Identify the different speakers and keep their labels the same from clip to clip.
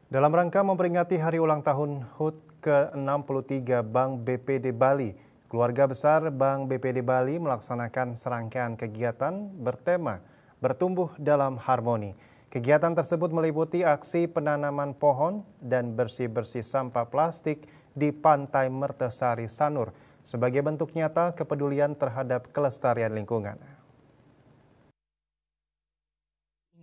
Speaker 1: Dalam rangka memperingati hari ulang tahun HUT ke-63 Bank BPD Bali, keluarga besar Bank BPD Bali melaksanakan serangkaian kegiatan bertema Bertumbuh dalam Harmoni. Kegiatan tersebut meliputi aksi penanaman pohon dan bersih-bersih sampah plastik di Pantai Mertesari Sanur sebagai bentuk nyata kepedulian terhadap kelestarian lingkungan.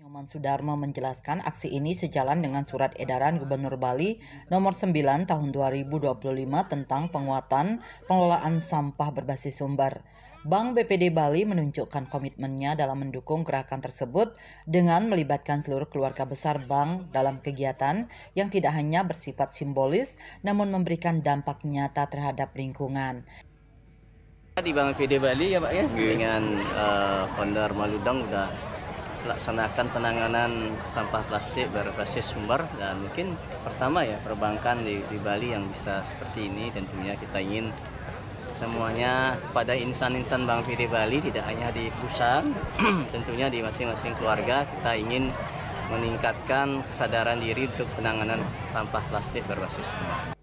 Speaker 2: Nyoman Sudarmo menjelaskan aksi ini sejalan dengan surat edaran Gubernur Bali nomor 9 tahun 2025 tentang penguatan pengelolaan sampah berbasis sumber. Bank BPD Bali menunjukkan komitmennya dalam mendukung gerakan tersebut dengan melibatkan seluruh keluarga besar bank dalam kegiatan yang tidak hanya bersifat simbolis namun memberikan dampak nyata terhadap lingkungan.
Speaker 3: Di Bank BPD Bali ya Pak ya, dengan founder Maludong udah laksanakan penanganan sampah plastik berbasis sumber, dan mungkin pertama ya perbankan di Bali yang bisa seperti ini. Tentunya kita ingin semuanya pada insan-insan Bank BPD Bali, tidak hanya di perusahaan, tentunya di masing-masing keluarga kita ingin meningkatkan kesadaran diri untuk penanganan sampah plastik berbasis sumber.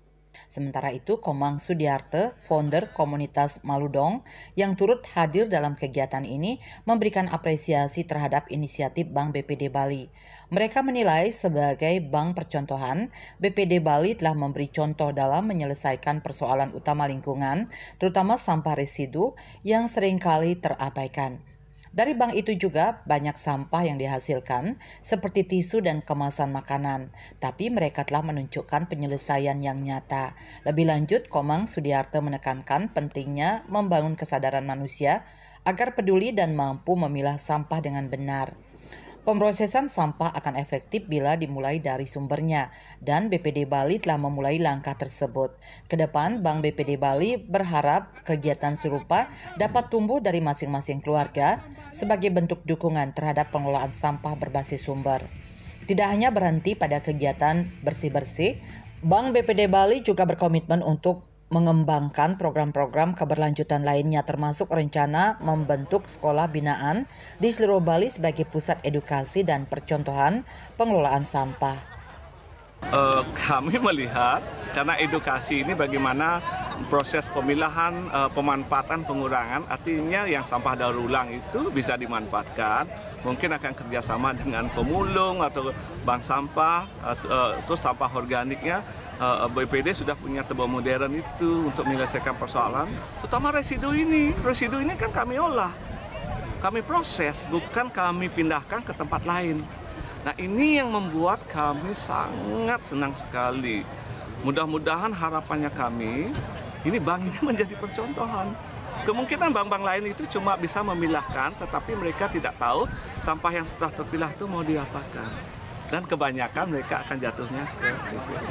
Speaker 2: Sementara itu, Komang Sudiarte, founder komunitas Maludong yang turut hadir dalam kegiatan ini, memberikan apresiasi terhadap inisiatif Bank BPD Bali. Mereka menilai sebagai bank percontohan, BPD Bali telah memberi contoh dalam menyelesaikan persoalan utama lingkungan, terutama sampah residu yang seringkali terabaikan. Dari bank itu juga banyak sampah yang dihasilkan seperti tisu dan kemasan makanan, tapi mereka telah menunjukkan penyelesaian yang nyata. Lebih lanjut, Komang Sudiarte menekankan pentingnya membangun kesadaran manusia agar peduli dan mampu memilah sampah dengan benar. Pemrosesan sampah akan efektif bila dimulai dari sumbernya, dan BPD Bali telah memulai langkah tersebut. Kedepan, Bank BPD Bali berharap kegiatan serupa dapat tumbuh dari masing-masing keluarga sebagai bentuk dukungan terhadap pengelolaan sampah berbasis sumber. Tidak hanya berhenti pada kegiatan bersih-bersih, Bank BPD Bali juga berkomitmen untuk mengembangkan program-program keberlanjutan lainnya, termasuk rencana membentuk sekolah binaan di seluruh Bali sebagai pusat edukasi dan percontohan pengelolaan sampah.
Speaker 4: Kami melihat karena edukasi ini bagaimana proses pemilahan, pemanfaatan, pengurangan, artinya yang sampah daur ulang itu bisa dimanfaatkan. Mungkin akan kerjasama dengan pemulung atau bank sampah, terus sampah organiknya. BPD sudah punya tebal modern itu untuk menyelesaikan persoalan, terutama residu ini. Residu ini kan kami olah, kami proses, bukan kami pindahkan ke tempat lain. Nah, ini yang membuat kami sangat senang sekali. Mudah-mudahan harapannya kami, ini bank ini menjadi percontohan. Kemungkinan bank-bank lain itu cuma bisa memilahkan, tetapi mereka tidak tahu sampah yang setelah terpilah itu mau diapakan. Dan kebanyakan mereka akan jatuhnya ke BPD.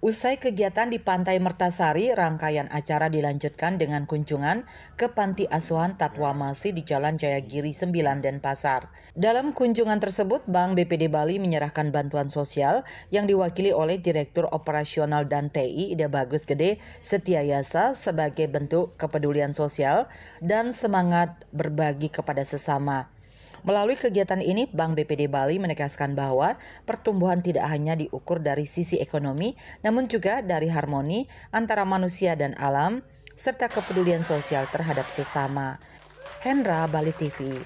Speaker 2: Usai kegiatan di Pantai Mertasari, rangkaian acara dilanjutkan dengan kunjungan ke Panti Asuhan Tatwa Masih di Jalan Jayagiri 9 Denpasar. Dalam kunjungan tersebut, Bank BPD Bali menyerahkan bantuan sosial yang diwakili oleh Direktur Operasional dan TI Ida Bagus Gede Setiayasa sebagai bentuk kepedulian sosial dan semangat berbagi kepada sesama. Melalui kegiatan ini, Bank BPD Bali menegaskan bahwa pertumbuhan tidak hanya diukur dari sisi ekonomi, namun juga dari harmoni antara manusia dan alam, serta kepedulian sosial terhadap sesama. Hendra, Bali TV.